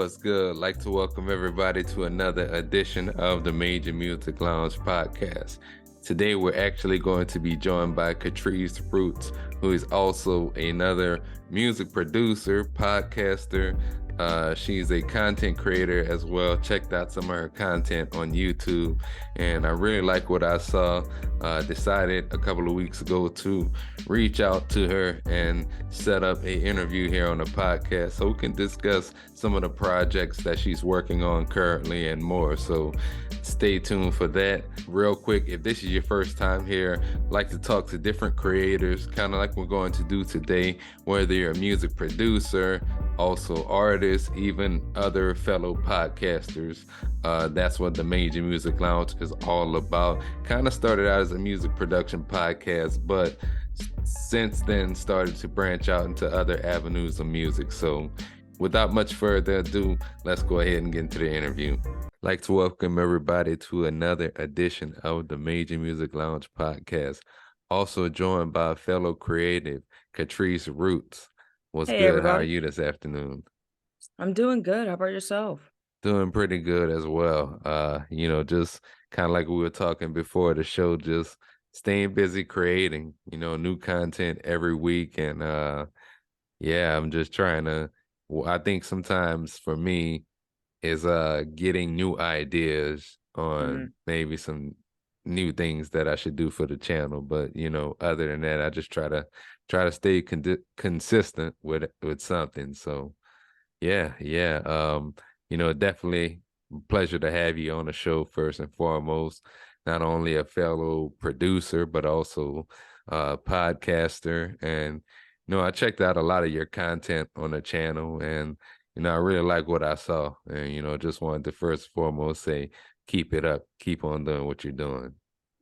What's good? I'd like to welcome everybody to another edition of the Major Music Lounge podcast. Today, we're actually going to be joined by Catrice Roots, who is also another music producer, podcaster. She's a content creator as well. Checked out some of her content on YouTube, and I really like what I saw. Decided a couple of weeks ago to reach out to her and set up an interview here on the podcast so we can discuss some of the projects that she's working on currently and more. So stay tuned for that. Real quick, if this is your first time here, I'd like to talk to different creators, kind of like we're going to do today, whether you're a music producer, also artists, even other fellow podcasters. That's what the Major Music Lounge is all about. Kind of started out as a music production podcast, but since then started to branch out into other avenues of music. So without much further ado, let's go ahead and get into the interview. I'd like to welcome everybody to another edition of the Major Music Lounge podcast. Also joined by fellow creative, Catrice Roots. What's Hey, good? How are everybody. you this afternoon? I'm doing good. How about yourself? Doing pretty good as well. Just kind of like we were talking before the show, just staying busy creating, new content every week. And yeah, I'm just trying to, I think sometimes for me is getting new ideas on Mm. maybe some new things that I should do for the channel. But, other than that, I just try to stay consistent with something. So yeah. Definitely pleasure to have you on the show first and foremost. Not only a fellow producer, but also a podcaster. And, I checked out a lot of your content on the channel and, I really like what I saw. And, just wanted to first and foremost say, keep it up, keep on doing what you're doing.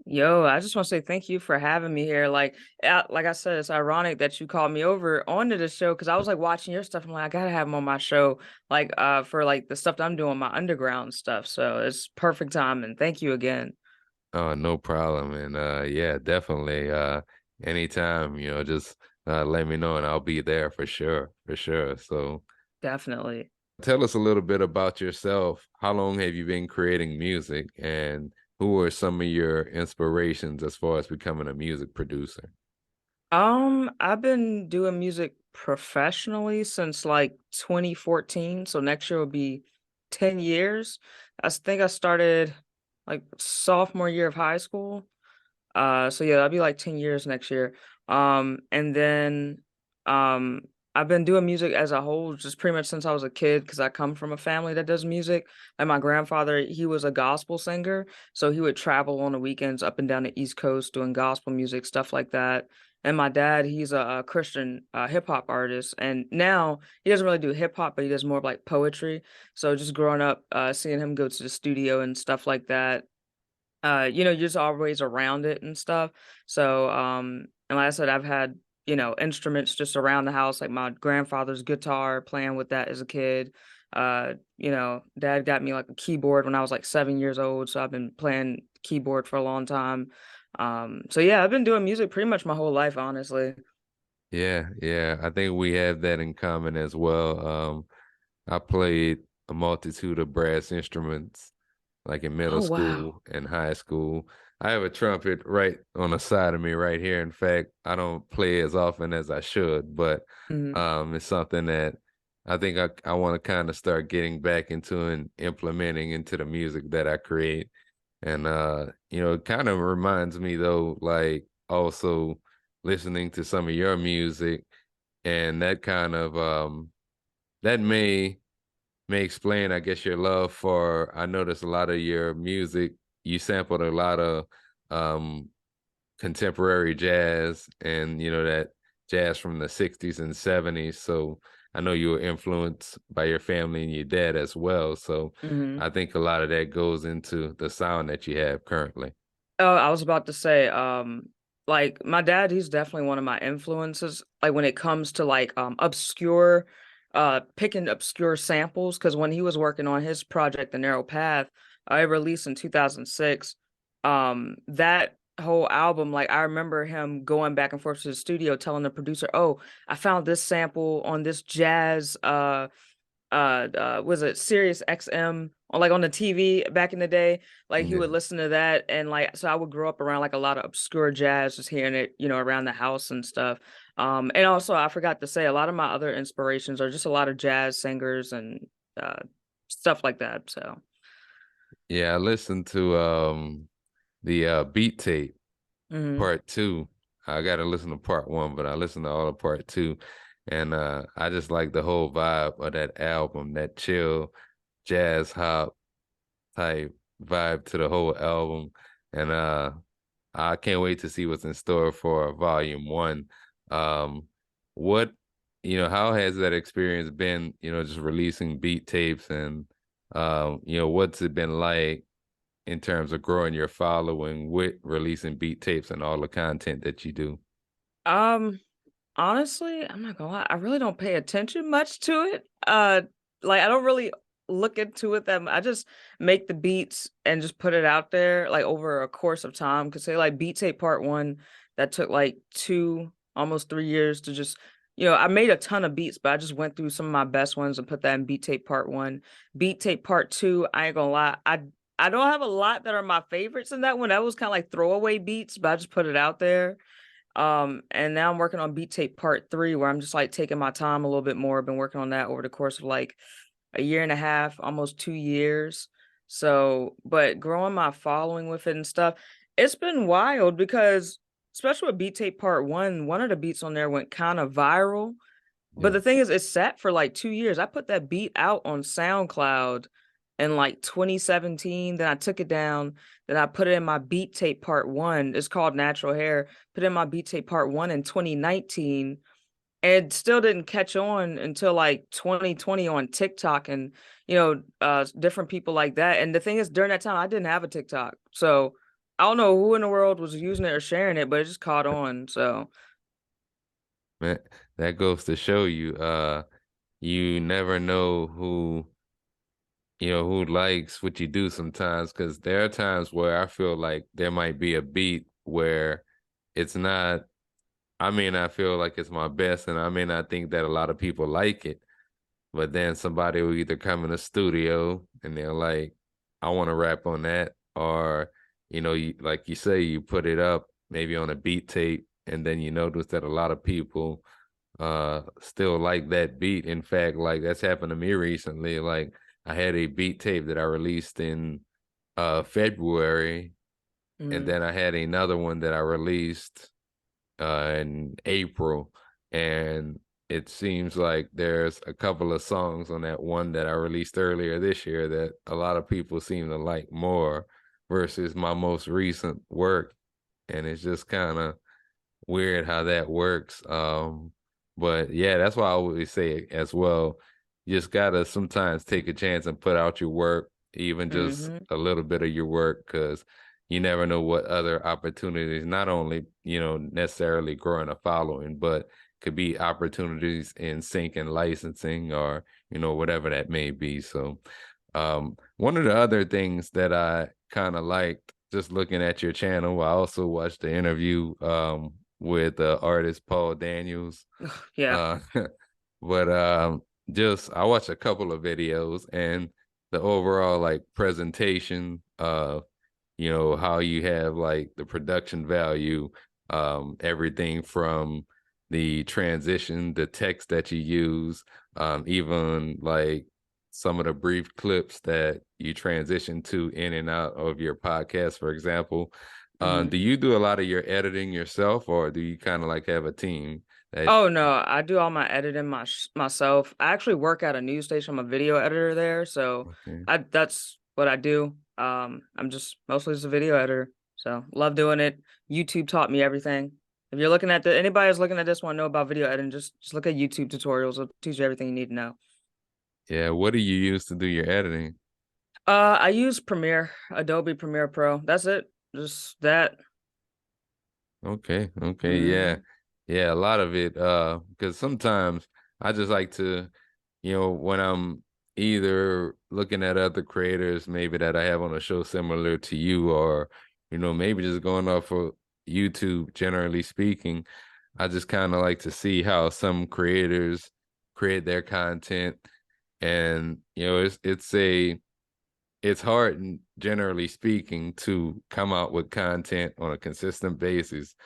Yo, I just want to say thank you for having me here. Like I said, it's ironic that you called me over onto the show because I was like watching your stuff. I'm like, I gotta have him on my show, for like the stuff that I'm doing, my underground stuff. So it's perfect time, and thank you again. Oh, no problem. And yeah, definitely. Anytime, just let me know and I'll be there for sure. For sure. So Definitely. tell us a little bit about yourself. How long have you been creating music and who are some of your inspirations as far as becoming a music producer? I've been doing music professionally since like 2014. So next year will be 10 years. Think I started like sophomore year of high school. So yeah, that'll be like 10 years next year. And then um I've been doing music as a whole just pretty much since I was a kid because I come from a family that does music. Like my grandfather, he was a gospel singer, so he would travel on the weekends up and down the East Coast doing gospel music, stuff like that. And my dad, he's a Christian hip hop artist, and now he doesn't really do hip hop, but he does more of like poetry. So just growing up, seeing him go to the studio and stuff like that, you're just always around it and stuff. So, and like I said, I've had, instruments just around the house, like my grandfather's guitar, playing with that as a kid. Dad got me like a keyboard when I was like 7 years old. So I've been playing keyboard for a long time. So yeah, I've been doing music pretty much my whole life, honestly. Yeah. I think we have that in common as well. I played a multitude of brass instruments like in middle Oh, wow. school and high school. I have a trumpet right on the side of me right here. In fact, I don't play as often as I should, but Mhm. it's something that I think I want to kind of start getting back into and implementing into the music that I create. And it kind of reminds me though, like also listening to some of your music and that kind of that may explain, I guess, your love for. I noticed a lot of your music. You sampled a lot of um, contemporary jazz, and that jazz from the '60s and '70s. So I know you were influenced by your family and your dad as well. So Mhm. I think a lot of that goes into the sound that you have currently. Oh, I was about to say, like my dad, he's definitely one of my influences. Like when it comes to like picking obscure samples. Because when he was working on his project, The Narrow Path, I released in 2006. That whole album, like I remember him going back and forth to the studio, telling the producer, "Oh, I found this sample on this jazz was it Sirius XM on like on the TV back in the day? Like he Yeah. would listen to that, and like so I would grow up around like a lot of obscure jazz, just hearing it, around the house and stuff. And also I forgot to say a lot of my other inspirations are just a lot of jazz singers and uh stuff like that. So Yeah, I listened to the beat tape mhm. part two. I gotta listen to part one, but I listened to all of part two. And I just like the whole vibe of that album, that chill jazz hop type vibe to the whole album. And I can't wait to see what's in store for volume one. Um, what, how has that experience been, just releasing beat tapes and, what's it been like in terms of growing your following with releasing beat tapes and all the content that you do? Um, Honestly, I'm not gonna lie, I really don't pay attention much to it. Like I don't really look into it I just make the beats and just put it out there like over a course of time. Cause say like beat tape part one, that took like 2, almost 3 years to just, I made a ton of beats, but I just went through some of my best ones and put that in beat tape part one. Beat tape part two, I ain't gonna lie, I don't have a lot that are my favorites in that one. That was kind of like throwaway beats, but I just put it out there. And now I'm working on beat tape part three, where I'm just like taking my time a little bit more. I've been working on that over the course of like a year and a half, almost 2 years. So, but growing my following with it and stuff, it's been wild because, especially with beat tape part one of the beats on there went kind of viral. But Yeah. the thing is, it sat for like 2 years. I put that beat out on SoundCloud in like 2017. Then I took it down. Then I put it in my beat tape part one. It's called Natural Hair. Put in my beat tape part one in 2019. And it still didn't catch on until like 2020 on TikTok and, different people like that. And the thing is, during that time, I didn't have a TikTok. So I don't know who in the world was using it or sharing it, but it just caught on. So, Man, that goes to show you, you never know who likes what you do sometimes, because there are times where I feel like there might be a beat where it's not, I may not feel like it's my best, and I may not think that a lot of people like it, but then somebody will either come in the studio and they're like, I want to rap on that, or, like you say, you put it up maybe on a beat tape, and then you notice that a lot of people still like that beat. In fact, like that's happened to me recently. Like I had a beat tape that I released in February, and mm, then I had another one that I released in April, and it seems like there's a couple of songs on that one that I released earlier this year that a lot of people seem to like more versus my most recent work, and it's just kind of weird how that works. But yeah, that's why I always say as well. You just gotta sometimes take a chance and put out your work, even just mm-hmm. a little bit of your work, because you never know what other opportunities, not only, necessarily growing a following, but could be opportunities in sync and licensing or, whatever that may be. So one of the other things that I kind of liked just looking at your channel, I also watched the interview with artist Paul Daniels. Yeah. Uh, but just I watched a couple of videos, and the overall like presentation, how you have like the production value, everything from the transition, the text that you use, even like some of the brief clips that you transition to in and out of your podcast, for example. Mm-hmm. Do you do a lot of your editing yourself, or do you kind of like have a team that? Oh no, I do all my editing myself. I actually work at a news station. I'm a video editor there, so Okay. I that's what I do. I'm just mostly just a video editor. So love doing it. YouTube taught me everything. If you're looking at anybody who's looking at this want to know about video editing, just look at YouTube tutorials. It'll teach you everything you need to know. Yeah, what do you use to do your editing? I use Premiere, Adobe Premiere Pro. That's it. Just that. Okay, okay, yeah. Hmm. Yeah, a lot of it, because sometimes I just like to, when I'm either looking at other creators, maybe that I have on a show similar to you, or, maybe just going off of YouTube, generally speaking, I just kind of like to see how some creators create their content And it's hard, generally speaking, to come out with content on a consistent basis,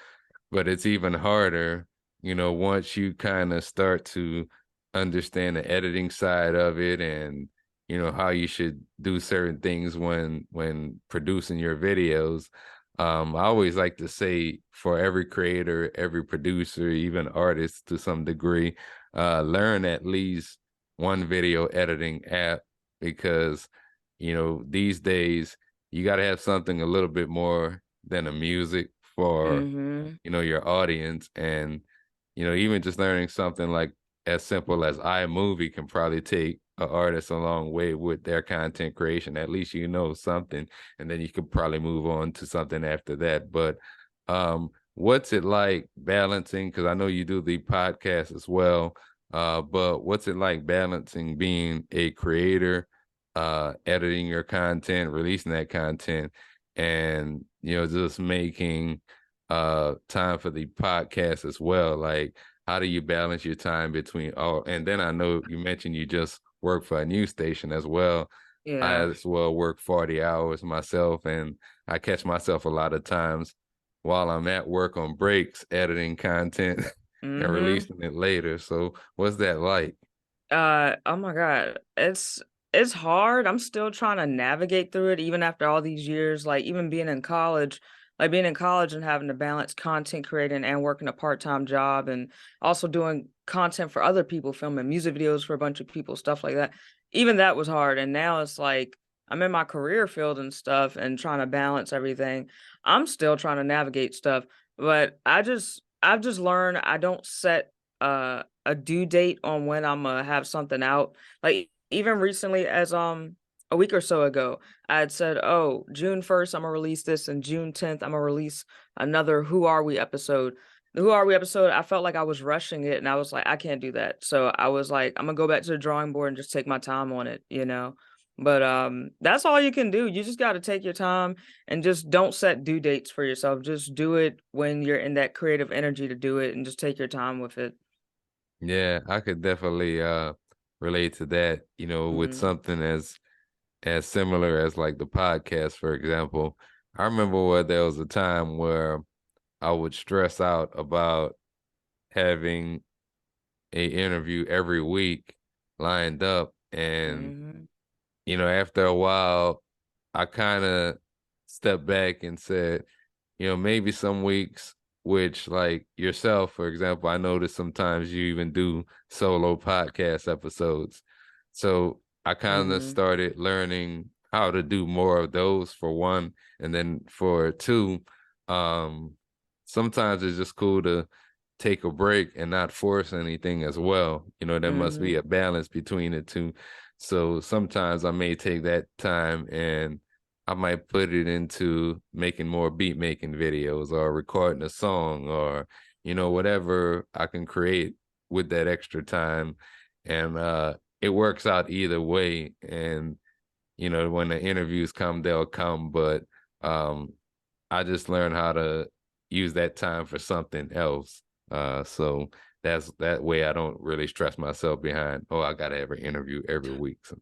but it's even harder, once you kind of start to understand the editing side of it, and how you should do certain things when producing your videos. I always like to say, for every creator, every producer, even artist to some degree, learn at least one video editing app, because these days you got to have something a little bit more than a music for Mm-hmm. your audience. And even just learning something like as simple as iMovie can probably take an artist a long way with their content creation. At least something, and then you could probably move on to something after that. But what's it like balancing, because I know you do the podcast as well, but what's it like balancing being a creator, editing your content, releasing that content, and just making time for the podcast as well? Like, how do you balance your time between all? And then I know you mentioned you just work for a news station as well. I Yeah. as well work 40 hours myself, and I catch myself a lot of times while I'm at work on breaks editing content and Mm-hmm. releasing it later. So what's that like? Oh my God. It's hard. I'm still trying to navigate through it even after all these years, like even being in college and having to balance content creating and working a part-time job and also doing content for other people, filming music videos for a bunch of people, stuff like that. Even that was hard. And now it's like I'm in my career field and stuff and trying to balance everything. I'm still trying to navigate stuff, but I've just learned I don't set a due date on when Imma have something out. Like, even recently as, a week or so ago, I had said, "Oh, June 1st, Imma release this, and June 10th, Imma release another Who Are We episode." The Who Are We episode, I felt like I was rushing it, and I was like, "I can't do that." So I was like, "Imma go back to the drawing board and just take my time on it," you know? But, that's all you can do. You just gotta take your time and just don't set due dates for yourself. Just do it when you're in that creative energy to do it and just take your time with it. Yeah, I could definitely relate to that, with Mhm. something as similar as like the podcast, for example. I remember where there was a time where I would stress out about having a interview every week lined up. And Mhm. after a while, I kind of stepped back and said, maybe some weeks, which, like yourself, for example, I noticed sometimes you even do solo podcast episodes. So I kind of Mhm. started learning how to do more of those, for one. And then for two, um, sometimes it's just cool to take a break and not force anything as well. There must be Mhm. a balance between the two. So sometimes I may take that time and I might put it into making more beat making videos, or recording a song, or whatever I can create with that extra time. And it works out either way. And when the interviews come, they'll come. But um I just learned how to use that time for something else. So that's that way I don't really stress myself behind, oh, I gotta have an interview every week. So,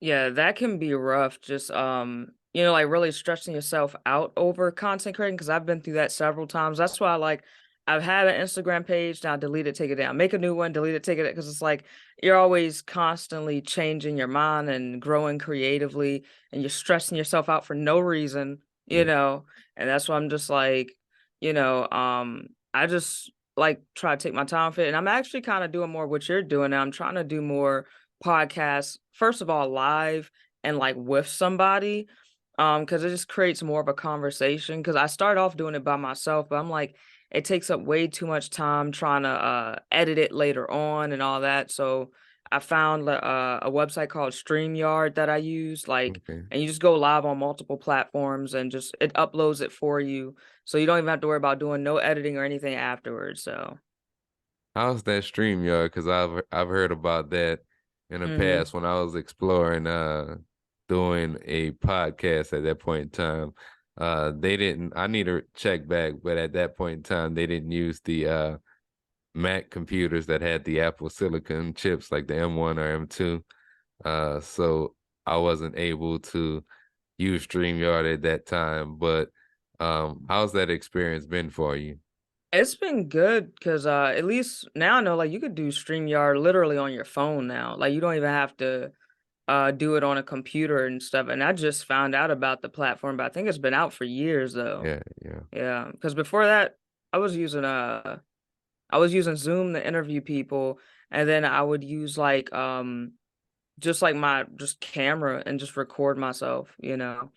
Yeah, that can be rough, just, like, really stressing yourself out over content creating. Because 'cause I've been through that several times. That's why, like, I've had an Instagram page, now delete it, take it down. Make a new one, delete it, take it down. Because it's like, you're always constantly changing your mind and growing creatively, and you're stressing yourself out for no reason, you mm, know? And that's why I'm just like, I just, like, try to take my time with it, and I'm actually kinda doing more what you're doing now. I'm trying to do more podcasts, first of all, live and like with somebody, because it just creates more of a conversation. Because I started off doing it by myself, but I'm like, it takes up way too much time trying to edit it later on and all that. So I found a website called StreamYard that I use, like, okay. and you just go live on multiple platforms and just it uploads it for you, so you don't even have to worry about doing no editing or anything afterwards. So. How's that StreamYard? Because I've heard about that in the Mhm. past when I was exploring doing a podcast at that point in time. They didn't, I need to check back, but at that point in time they didn't use the Mac computers that had the Apple Silicon chips like the M1 or M2. So I wasn't able to use StreamYard at that time. But how's that experience been for you? It's been good because at least now I know like you could do StreamYard literally on your phone now. Like you don't even have to do it on a computer and stuff. And I just found out about the platform, but I think it's been out for years though. Yeah, yeah. Yeah, because before that I was using I was using Zoom to interview people, and then I would use like just like my just camera and just record myself, you know.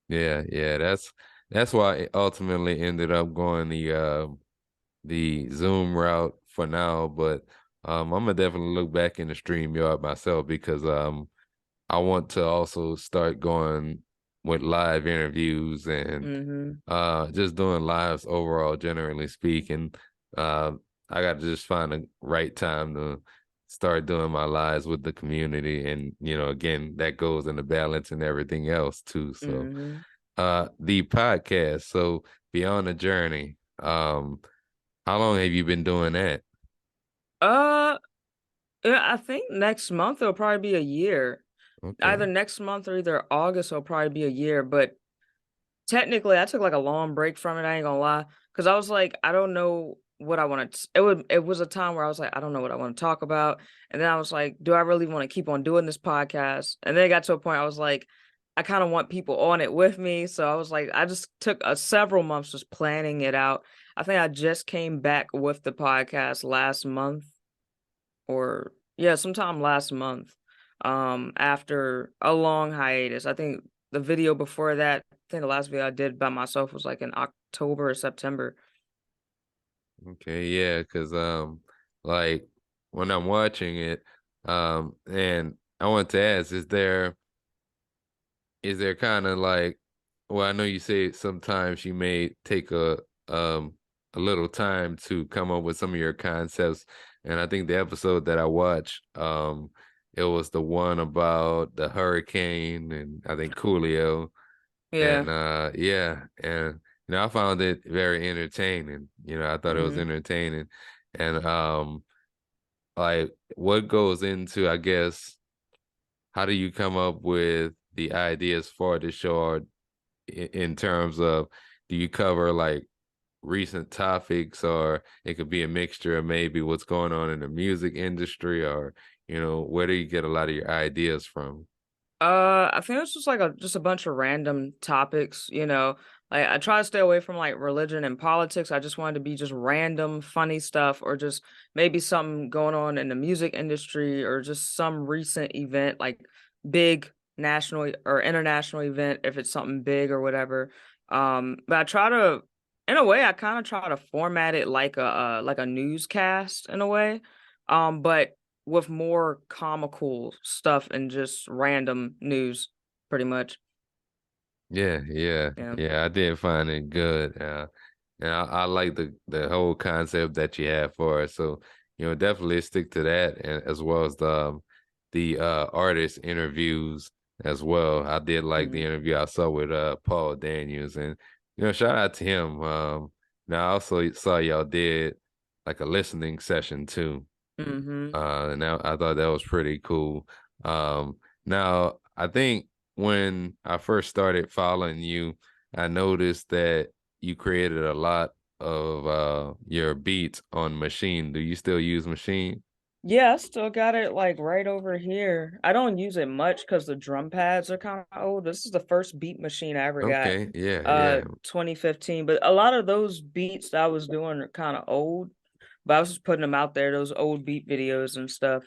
Yeah, yeah, that's why it ultimately ended up going the Zoom route for now, but I'm gonna definitely look back in the StreamYard myself because I want to also start going with live interviews and Mm-hmm. just doing lives overall, generally speaking. Uh I got to just find the right time to start doing my lives with the community and again that goes into balance and everything else too. So Mm-hmm. the podcast, so Beyond the Journey, how long have you been doing that? Uh yeah, I think next month it'll probably be a year. Okay. Either next month or either August will probably be a year, but technically, I took like a long break from it. I ain't gonna lie, because I was like, I don't know what I want to. It was a time where I was like, I don't know what I want to talk about, and then I was like, do I really want to keep on doing this podcast? And then it got to a point I was like, I kind of want people on it with me. So I was like, I just took several months just planning it out. I think I just came back with the podcast last month, or yeah, sometime last month. After a long hiatus. I think the video before that, I think the last video I did by myself was like in October or September. Okay, yeah, because like when I'm watching it, and I want to ask, is there kind of like, well, I know you say sometimes you may take um a little time to come up with some of your concepts, and I think the episode that I watched, it was the one about the hurricane and I think Coolio, Yeah. and yeah, and I found it very entertaining. I thought it was Hmm. entertaining, and like what goes into, I guess, how do you come up with the ideas for the show, or in terms of, do you cover like recent topics, or it could be a mixture of maybe what's going on in the music industry, or where do you get a lot of your ideas from? I think it's just like just a bunch of random topics, you know. Like I try to stay away from like religion and politics. I just wanted to be just random funny stuff or just maybe something going on in the music industry or just some recent event like big national or international event if it's something big or whatever. But I try to in a way I kind of try to format it like a newscast in a way. But with more comical stuff and just random news, pretty much. Yeah, yeah, Yeah. yeah. I did find it good. And I like the whole concept that you have for it. So, definitely stick to that, and as well as the artist interviews as well. I did like the Mhm. interview I saw with Paul Daniels, and shout out to him. Now I also saw y'all did like a listening session too. Mhm. And I thought that was pretty cool. Now I think when I first started following you, I noticed that you created a lot of your beats on Machine. Do you still use Machine? Yeah, I still got it like right over here. I don't use it much because the drum pads are kind of old. This is the first beat machine I ever got, Okay, yeah, yeah, 2015. But a lot of those beats that I was doing are kind of old, but I was just putting them out there, those old beat videos and stuff.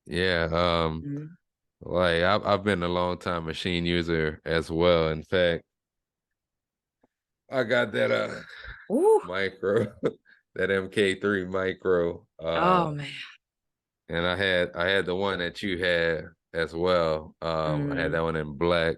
yeah. Mhm. Like I've been a long time Machine user as well. In fact, I got that Ooh. micro, that MK3 micro. Oh man. And I had the one that you had as well. I had Mm. that one in black.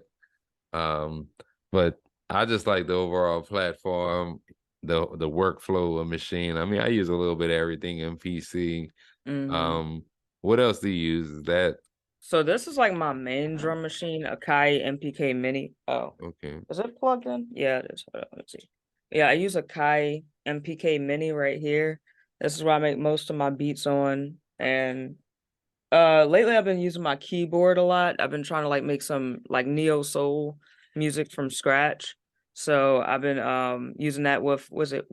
Um, but I just like the overall platform, the workflow of Machine. I mean, I use a little bit of everything in PC. Mhm. Um, what else do you use? Is that So this is like my main drum machine, Akai MPK Mini. Oh, okay? is it plugged in? Yeah, it is. Hold on, let's see. Yeah, I use Akai MPK Mini right here. This is where I make most of my beats on. And lately I've been using my keyboard a lot. I've been trying to like make some like neo soul music from scratch. So I've been using that with, was it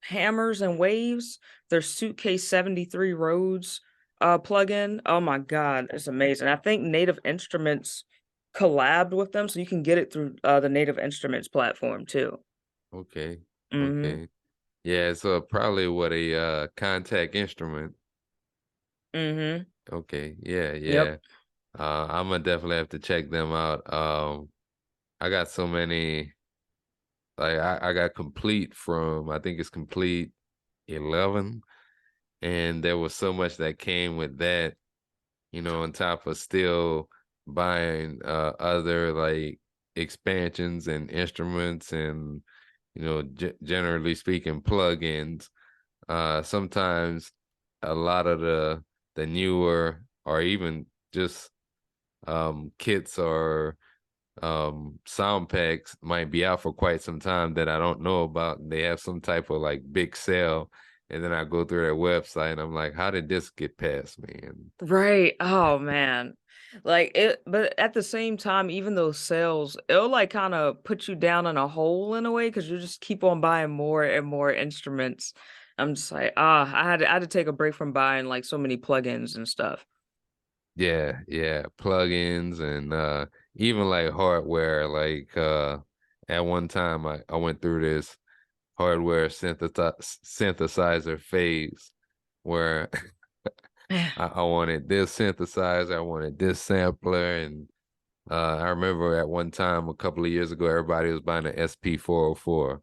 Hammers and Waves? Their Suitcase 73 Rhodes plugin. Oh my God, it's amazing. I think Native Instruments collabed with them, so you can get it through the Native Instruments platform too. Okay. Mm-hmm. Okay. Yeah, so probably what a contact instrument. Mm-hmm. Okay. Yeah, Yep. yeah. I'm gonna definitely have to check them out. I got so many like I got complete from I think it's complete 11 and there was so much that came with that, on top of still buying other like expansions and instruments and generally speaking plugins. Sometimes a lot of the newer or even just kits or sound packs might be out for quite some time that I don't know about. They have some type of like big sale, and then I go through their website and I'm like, how did this get past me? And Right. Oh man. Like it, but at the same time, even those sales, it'll like kind of put you down in a hole in a way because you just keep on buying more and more instruments. I'm just like, I had to take a break from buying like so many plugins and stuff. yeah, yeah, plugins and even like hardware. Like at one time I went through this hardware synthesizer phase where I wanted this synthesizer, I wanted this sampler, and I remember at one time a couple of years ago, everybody was buying an SP404,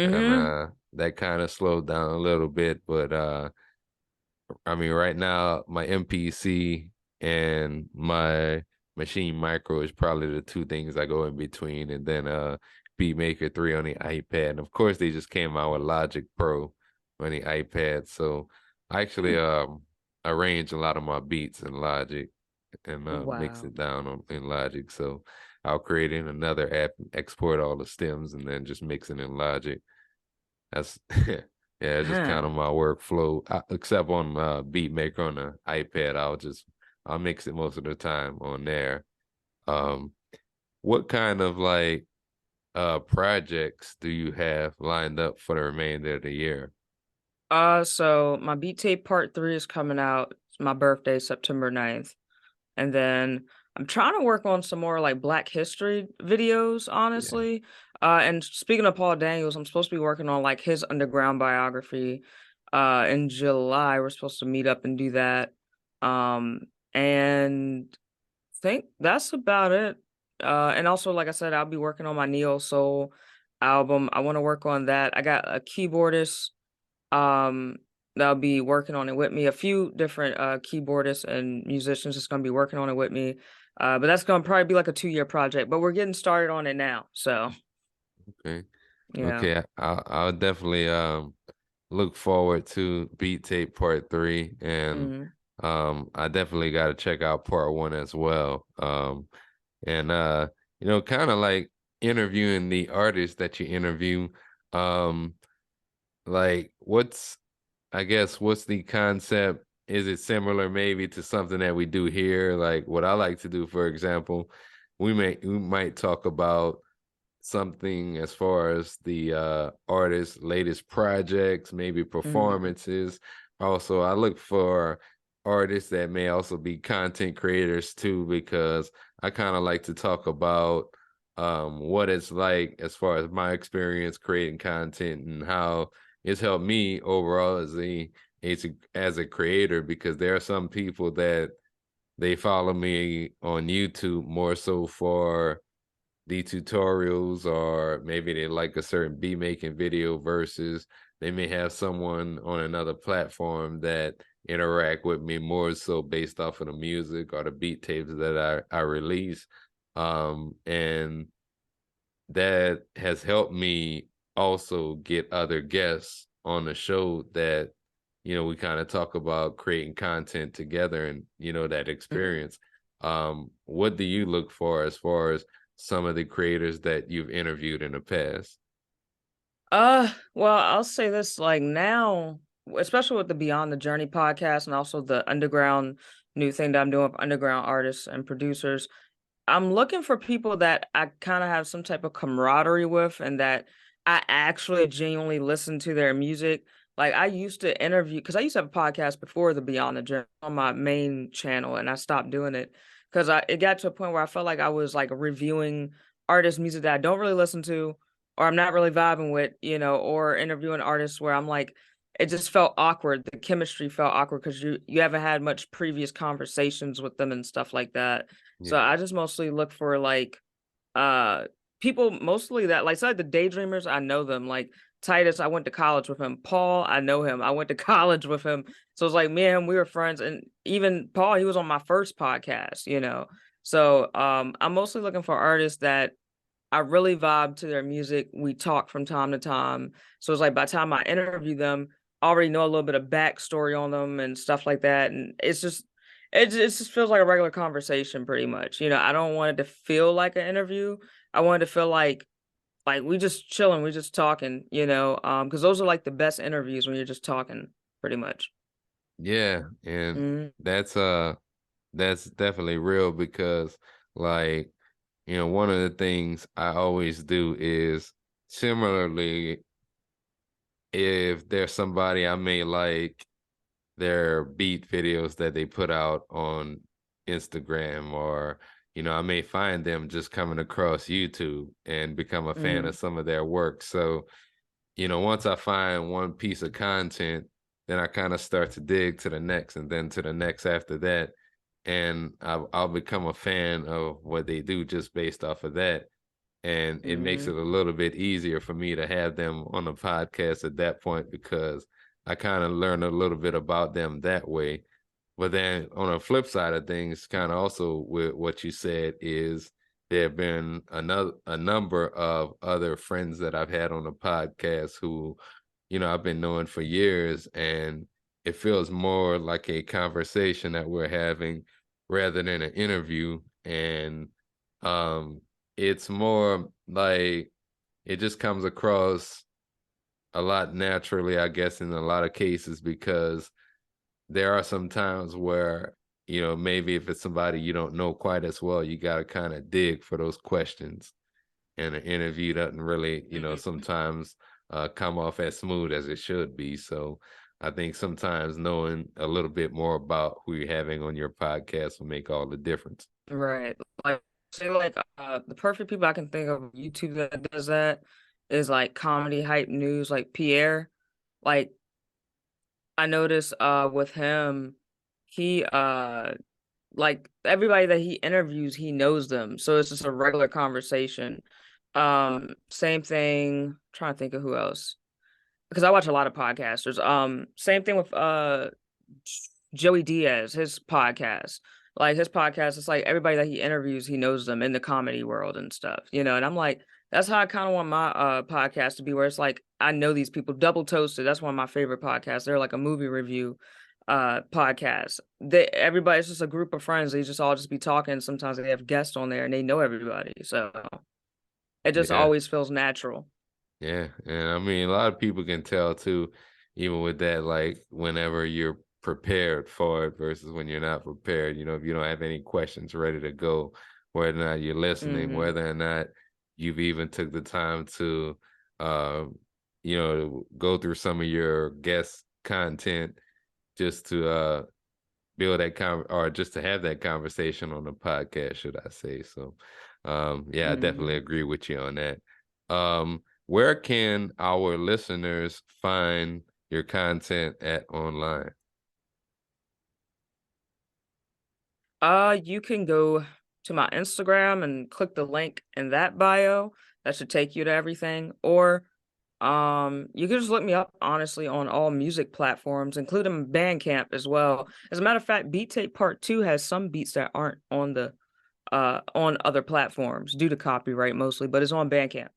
and Mm-hmm. that kind of slowed down a little bit. But I mean, right now my MPC and my Machine Micro is probably the two things I go in between, and then Beatmaker 3 on the iPad. And of course, they just came out with Logic Pro on the iPad, so I actually arrange a lot of my beats in Logic and mix Wow. it down in Logic. So I'll create in another app, export all the stems, and then just mix it in Logic. That's yeah, it's just kind of Damn. my workflow. Except on BeatMaker on the iPad, I'll mix it most of the time on there. Um, what kind of like projects do you have lined up for the remainder of the year? So my beat tape part three is coming out. It's my birthday, September 9th. And then I'm trying to work on some more like Black History videos, Yeah. honestly. And speaking of Paul Daniels, I'm supposed to be working on like his underground biography in July. We're supposed to meet up and do that. Um, and think that's about it. And also, like I said, I'll be working on my Neo Soul album. I want to work on that. I got a keyboardist that'll be working on it with me. A few different keyboardists and musicians that's gonna be working on it with me. But that's gonna probably be like a 2-year project, but we're getting started on it now. So Okay. yeah. Okay. I'll definitely look forward to Beat Tape Part 3 and Hmm. I definitely got to check out Part 1 as well. And kind of like interviewing the artists that you interview. Um, like what's the concept? Is it similar maybe to something that we do here? Like what I like to do, for example, we might talk about something as far as the artist's latest projects, maybe Hmm. performances. Also, I look for artists that may also be content creators too, because I kind of like to talk about what it's like as far as my experience creating content and how it's helped me overall as a creator, because there are some people that they follow me on YouTube more so for the tutorials, or maybe they like a certain beat making video versus they may have someone on another platform that interact with me more so based off of the music or the beat tapes that I release. And that has helped me also get other guests on the show that we kind of talk about creating content together and that experience. What do you look for as far as some of the creators that you've interviewed in the past? Well, I'll say this, like now. especially with the Beyond the Journey podcast and also the underground new thing that I'm doing with underground artists and producers. I'm looking for people that I kind of have some type of camaraderie with and that I actually genuinely listen to their music. Like I used to interview because I used to have a podcast before the Beyond the Journey on my main channel, and I stopped doing it because I it got to a point where I felt like I was like reviewing artists' music that I don't really listen to, or I'm not really vibing with, or interviewing artists where I'm like, it just felt awkward. The chemistry felt awkward because you haven't had much previous conversations with them and stuff like that. So Yeah. I just mostly look for like uh people mostly that like the daydreamers, I know them. Like Titus, I went to college with him. Paul, I know him. I went to college with him. So it's like me and him, we were friends. And even Paul, he was on my first podcast. So I'm mostly looking for artists that I really vibe to their music. We talk from time to time. So it's like by the time I interview them, I already know a little bit of backstory on them and stuff like that. And it just feels like a regular conversation pretty much. I don't want it to feel like an interview. I want it to feel like we just chilling, we just talking, because those are like the best interviews when you're just talking pretty much. Yeah, and Mhm. that's that's definitely real because like, one of the things I always do is similarly if there's somebody I may like their beat videos that they put out on Instagram or I may find them just coming across YouTube and become a fan of Mhm. some of their work. So once I find one piece of content, then I kind of start to dig to the next and then to the next after that. And I'll become a fan of what they do just based off of that. And it makes it Mhm. a little bit easier for me to have them on the podcast at that point because I kind of learn a little bit about them that way. But then on the flip side of things, kind of also with what you said is there have been a number of other friends that I've had on the podcast who, I've been knowing for years, and it feels more like a conversation that we're having rather than an interview. And um it's more like it just comes across a lot naturally, I guess, in a lot of cases because there are some times where, maybe if it's somebody you don't know quite as well, you got to kind of dig for those questions. And an interview doesn't really, Mhm. sometimes come off as smooth as it should be. So I think sometimes knowing a little bit more about who you're having on your podcast will make all the difference. Right. Like say like the perfect people I can think of YouTube that does that is like comedy hype news, like Pierre. Like I noticed with him, he like everybody that he interviews, he knows them. So it's just a regular conversation. Same thing, trying to think of who else. Because I watch a lot of podcasters. Same thing with Joey Diaz, his podcast. Like his podcast, it's like everybody that he interviews, he knows them in the comedy world and stuff. And I'm like, that's how I kind of want my podcast to be, where it's like I know these people. Double Toasted, that's one of my favorite podcasts. They're like a movie review podcast. Everybody's just a group of friends. They just all just be talking. Sometimes they have guests on there and they know everybody. So it just Yeah. always feels natural. Yeah, and I mean, a lot of people can tell too, even with that, like whenever you're prepared for it versus when you're not prepared. If you don't have any questions ready to go, whether or not you're listening, Hmm. whether or not you've even took the time to, uh, go through some of your guest content just to build that or just to have that conversation on the podcast, should I say. So yeah, I definitely Hmm. agree with you on that. Where can our listeners find your content at online? You can go to my Instagram and click the link in that bio. That should take you to everything. Or you can just look me up honestly on all music platforms, including Bandcamp as well. As a matter of fact, Beat Tape Part 2 has some beats that aren't on other platforms due to copyright mostly, but it's on Bandcamp.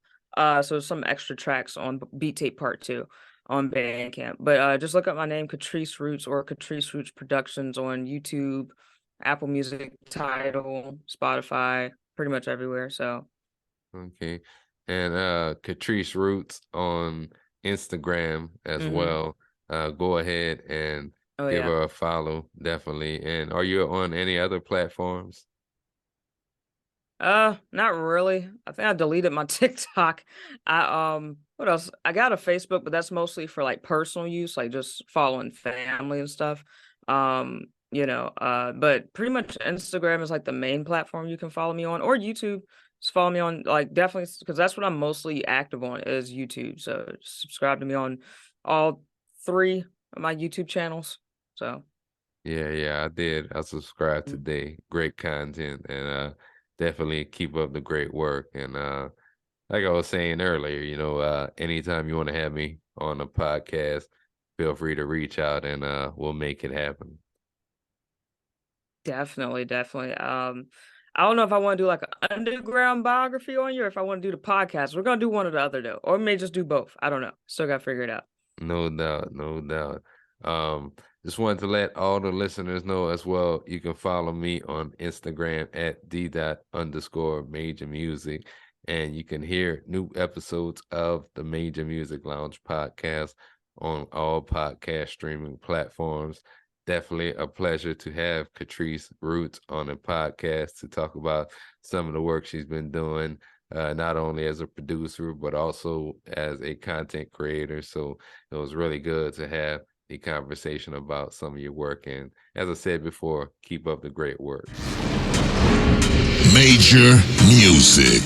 So some extra tracks on Beat Tape Part 2 on Bandcamp. But just look up my name, Catrice Roots or Catrice Roots Productions on YouTube, Apple Music, Tidal, Spotify, pretty much everywhere. So Okay. And Catrice Roots on Instagram as mhm. well. go ahead and Oh give yeah. her a follow, definitely. And are you on any other platforms? Not really. I think I deleted my TikTok. What else? I got a Facebook, but that's mostly for like personal use, like just following family and stuff. But pretty much Instagram is like the main platform you can follow me on, or YouTube. Just follow me on, like, definitely, because that's what I'm mostly active on is YouTube. So subscribe to me on all three of my YouTube channels. So Yeah, yeah, I did. I subscribed mm, today. Great content, and definitely keep up the great work. And like I was saying earlier, anytime you want to have me on a podcast, feel free to reach out and we'll make it happen. definitely, definitely. I don't know if I want to do like an underground biography on you or if I want to do the podcast. We're gonna do one or the other though, or we may just do both. I don't know. Still gotta figure it out. No doubt, no doubt. Um, just wanted to let all the listeners know as well. You can follow me on Instagram at d._major music, and you can hear new episodes of the Major Music Lounge podcast on all podcast streaming platforms. Definitely a pleasure to have Catrice Roots on the podcast to talk about some of the work she's been doing, not only as a producer, but also as a content creator. So it was really good to have a conversation about some of your work. And as I said before, keep up the great work. Major Music.